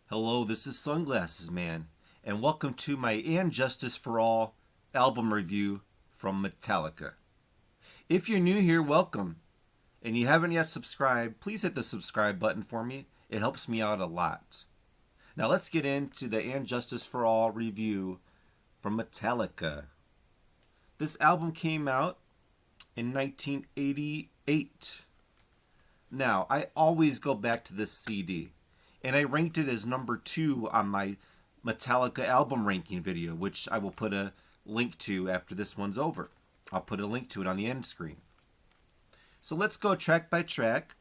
Hello, this is Sunglasses Man, and welcome to my And Justice for All album review from Metallica. If you're new here, welcome. And you haven't yet subscribed, please hit the subscribe button for me. It helps me out a lot. Now let's get into the And Justice for All review from Metallica. This album came out in 1988. Now, I always go back to this CD, and I ranked it as number 2 on my Metallica album ranking video, which I will put a link to after this one's over. I'll put a link to it on the end screen. So let's go track by track.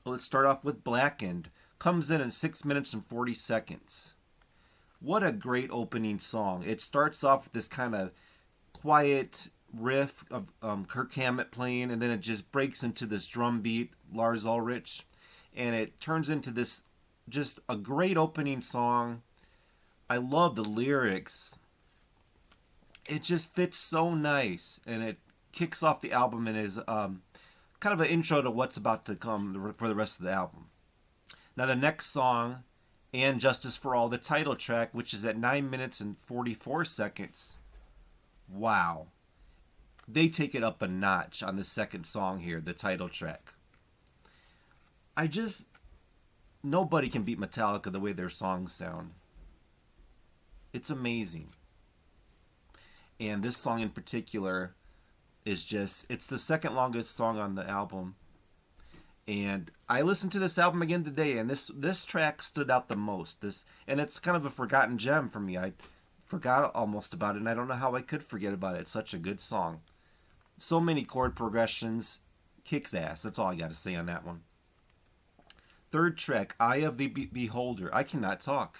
Let's start off with Blackened. Comes in at 6 minutes and 40 seconds. What a great opening song. It starts off with this kind of quiet riff of Kirk Hammett playing, and then it just breaks into this drum beat, Lars Ulrich, and it turns into this just a great opening song. I love the lyrics. It just fits so nice, and it kicks off the album and is kind of an intro to what's about to come for the rest of the album. Now the next song, And Justice for All, the title track, which is at 9 minutes and 44 seconds. Wow. They take it up a notch on the second song here, the title track. Nobody can beat Metallica the way their songs sound. It's amazing. And this song in particular is it's the second longest song on the album. And I listened to this album again today, and this track stood out the most. And it's kind of a forgotten gem for me. I forgot almost about it, and I don't know how I could forget about it. It's such a good song. So many chord progressions. Kicks ass. That's all I got to say on that one. Third track, Eye of the Beholder. I cannot talk.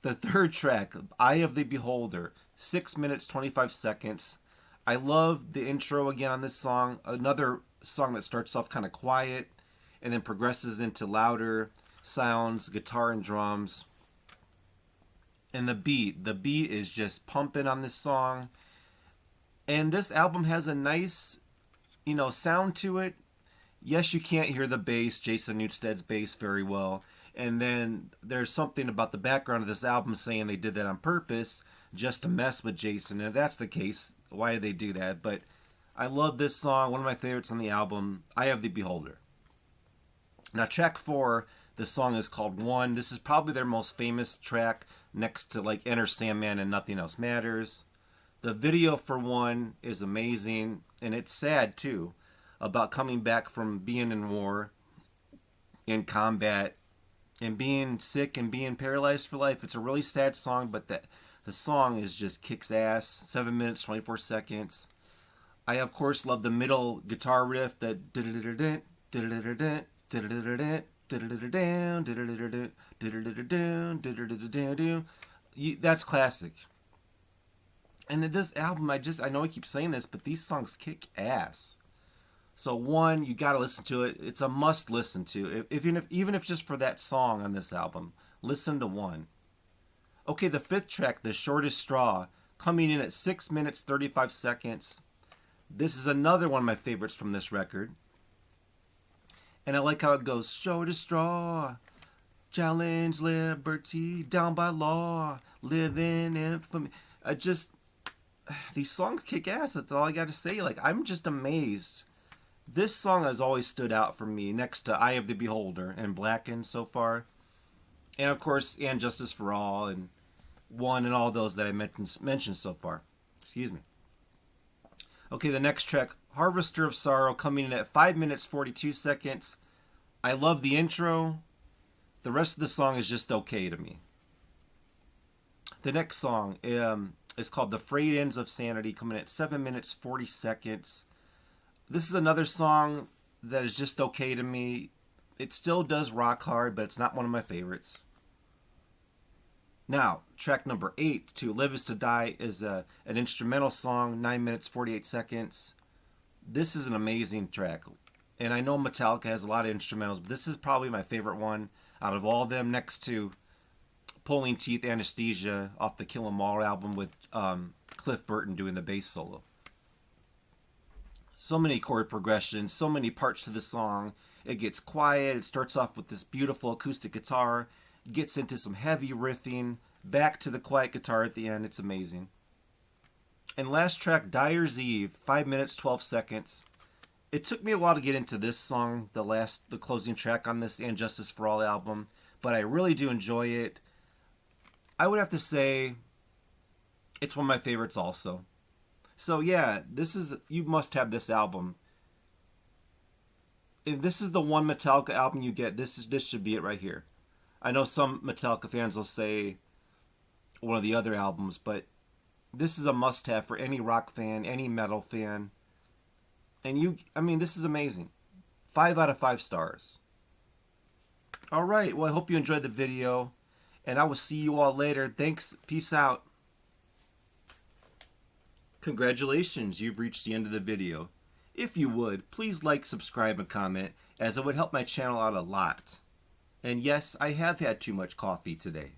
The third track, Eye of the Beholder, 6 minutes, 25 seconds. I love the intro again on this song. Another song that starts off kind of quiet and then progresses into louder sounds, guitar and drums. And the beat is just pumping on this song. And this album has a nice, sound to it. Yes, you can't hear the bass, Jason Newsted's bass, very well. And then there's something about the background of this album saying they did that on purpose just to mess with Jason. And if that's the case, why did they do that? But I love this song, one of my favorites on the album, Eye of the Beholder. Now, track 4, the song is called One. This is probably their most famous track next to like Enter Sandman and Nothing Else Matters. The video for One is amazing, and it's sad too, about coming back from being in war, in combat, and being sick and being paralyzed for life. It's a really sad song, but the song is just kicks ass. 7 minutes, 24 seconds. I, of course, love the middle guitar riff, that that's classic. And in this album, I know I keep saying this, but these songs kick ass. So One, you gotta listen to it. It's a must listen to. Even if just for that song on this album, listen to One. Okay, the fifth track, The Shortest Straw, coming in at 6 minutes, 35 seconds. This is another one of my favorites from this record. And I like how it goes, shortest straw, challenge liberty, down by law, live in infamy. These songs kick ass. That's all I got to say. Like, I'm just amazed. This song has always stood out for me next to Eye of the Beholder and Blackened so far. And of course, And Justice for All and One and all those that I mentioned so far. Excuse me. Okay, the next track, Harvester of Sorrow, coming in at 5 minutes, 42 seconds. I love the intro. The rest of the song is just okay to me. The next song is called The Frayed Ends of Sanity, coming at 7 minutes, 40 seconds. This is another song that is just okay to me. It still does rock hard, but it's not one of my favorites. Now, track number 8, To Live Is to Die, is an instrumental song, 9 minutes, 48 seconds. This is an amazing track. And I know Metallica has a lot of instrumentals, but this is probably my favorite one out of all of them, next to Pulling Teeth Anesthesia off the Kill 'Em All album with Cliff Burton doing the bass solo. So many chord progressions, so many parts to the song. It gets quiet. It starts off with this beautiful acoustic guitar, gets into some heavy riffing, back to the quiet guitar at the end. It's amazing. And last track, Dyer's Eve, 5 minutes, 12 seconds. It took me a while to get into this song, the closing track on this And Justice for All album, but I really do enjoy it. I would have to say it's one of my favorites also. So yeah, you must have this album. If this is the one Metallica album you get, this should be it right here. I know some Metallica fans will say one of the other albums, but this is a must-have for any rock fan, any metal fan. And this is amazing. 5 out of 5 stars. Alright, well, I hope you enjoyed the video, and I will see you all later. Thanks, peace out. Congratulations, you've reached the end of the video. If you would, please like, subscribe, and comment, as it would help my channel out a lot. And yes, I have had too much coffee today.